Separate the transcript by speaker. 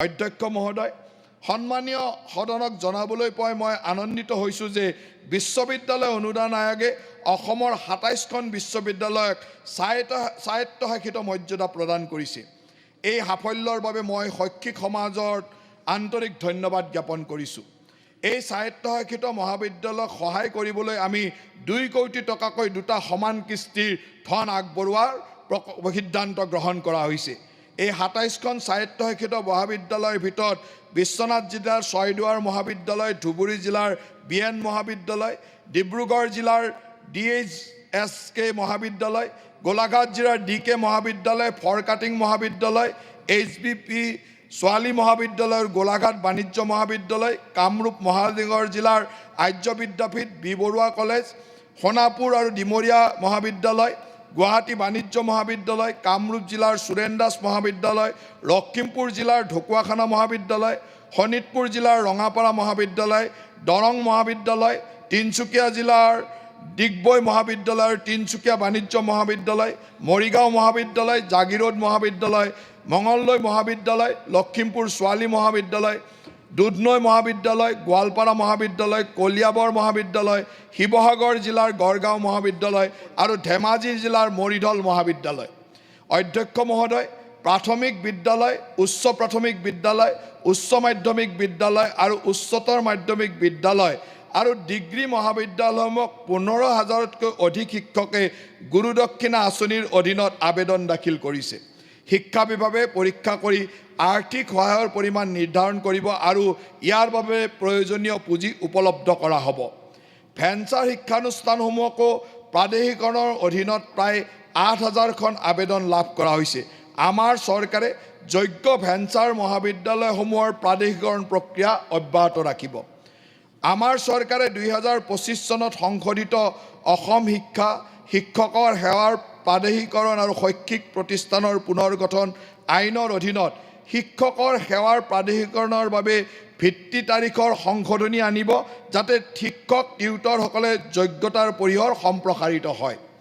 Speaker 1: অধ্যক্ষ মহোদয়, সন্মানীয় সদনক জনাবলৈ পাই মই আনন্দিত হৈছোঁ যে বিশ্ববিদ্যালয় অনুদান আয়োগে অসমৰ ২৭খন বিশ্ববিদ্যালয়ক স্বায়ত্তশাসিত মৰ্যাদা প্ৰদান কৰিছে। এই সাফল্যৰ বাবে মই শৈক্ষিক সমাজৰ আন্তৰিক ধন্যবাদ জ্ঞাপন কৰিছোঁ। এই স্বায়ত্তশাসিত মহাবিদ্যালয়ক সহায় কৰিবলৈ আমি ২ কোটি টকাকৈ দুটা সমান কিস্তিৰ ধন আগবঢ়োৱাৰ সিদ্ধান্ত গ্ৰহণ কৰা হৈছে। এই ২৭খন স্বায়ত্তশাসিত মহাবিদ্যালয়ৰ ভিতৰত বিশ্বনাথ জিলাৰ ছয়দুৱাৰ মহাবিদ্যালয়, ধুবুৰী জিলাৰ BN মহাবিদ্যালয়, ডিব্ৰুগড় জিলাৰ DHSK মহাবিদ্যালয়, গোলাঘাট জিলাৰ DK মহাবিদ্যালয়, ফৰকাটিং মহাবিদ্যালয়, HBP ছোৱালী মহাবিদ্যালয়ৰ গোলাঘাট বাণিজ্য মহাবিদ্যালয়, কামৰূপ মহানগৰ জিলাৰ আৰ্য বিদ্যাপীঠ, বি বৰুৱা কলেজ, সোণাপুৰ আৰু ডিমৰীয়া মহাবিদ্যালয়, গুৱাহাটী বাণিজ্য মহাবিদ্যালয়, কামৰূপ জিলাৰ সুৰেন দাস মহাবিদ্যালয়, লখিমপুৰ জিলাৰ ঢকুৱাখানা মহাবিদ্যালয়, শোণিতপুৰ জিলাৰ ৰঙাপাৰা মহাবিদ্যালয়, দৰং মহাবিদ্যালয়, তিনিচুকীয়া জিলাৰ ডিগবৈ মহাবিদ্যালয়, তিনিচুকীয়া বাণিজ্য মহাবিদ্যালয়, মৰিগাঁও মহাবিদ্যালয়, জাগিৰোড মহাবিদ্যালয়, মঙলদৈ মহাবিদ্যালয়, লখিমপুৰ ছোৱালী মহাবিদ্যালয়, দুধনৈ মহাবিদ্যালয়, গোৱালপাৰা মহাবিদ্যালয়, কলিয়াবৰ মহাবিদ্যালয়, শিৱসাগৰ জিলাৰ গড়গাঁও মহাবিদ্যালয় আৰু ধেমাজি জিলাৰ মৰিধল মহাবিদ্যালয়। অধ্যক্ষ মহোদয়, প্ৰাথমিক বিদ্যালয়, উচ্চ প্ৰাথমিক বিদ্যালয়, উচ্চ মাধ্যমিক বিদ্যালয় আৰু উচ্চতৰ মাধ্যমিক বিদ্যালয় আৰু ডিগ্ৰী মহাবিদ্যালয়সমূহক ১৫,০০০তকৈ অধিক শিক্ষকে গুৰুদক্ষিণা আঁচনিৰ অধীনত আবেদন দাখিল কৰিছে। শিক্ষা বিভাগে পৰীক্ষা কৰি আৰ্থিক সহায়ৰ পৰিমাণ নিৰ্ধাৰণ কৰিব আৰু ইয়াৰ বাবে প্ৰয়োজনীয় পুঁজি উপলব্ধ কৰা হ'ব। ভেঞ্চাৰ শিক্ষানুষ্ঠানসমূহকো প্ৰাদেশিকৰণৰ অধীনত প্ৰায় ৮,০০০খন আবেদন লাভ কৰা হৈছে। আমাৰ চৰকাৰে যোগ্য ভেঞ্চাৰ মহাবিদ্যালয়সমূহৰ প্ৰাদেশিকৰণ প্ৰক্ৰিয়া অব্যাহত ৰাখিব। আমাৰ চৰকাৰে ২০২৫ চনত সংশোধিত অসম শিক্ষকৰ সেৱাৰ প্ৰাদেশিকৰণ আৰু শৈক্ষিক প্ৰতিষ্ঠানৰ পুনৰ্গঠন আইনৰ অধীনত শিক্ষকৰ সেৱাৰ প্ৰাদেশিকৰণৰ বাবে ভিত্তি তাৰিখৰ সংশোধনী আনিব, যাতে শিক্ষক টিউটৰসকলে যোগ্যতাৰ পৰিসৰ সম্প্ৰসাৰিত হয়।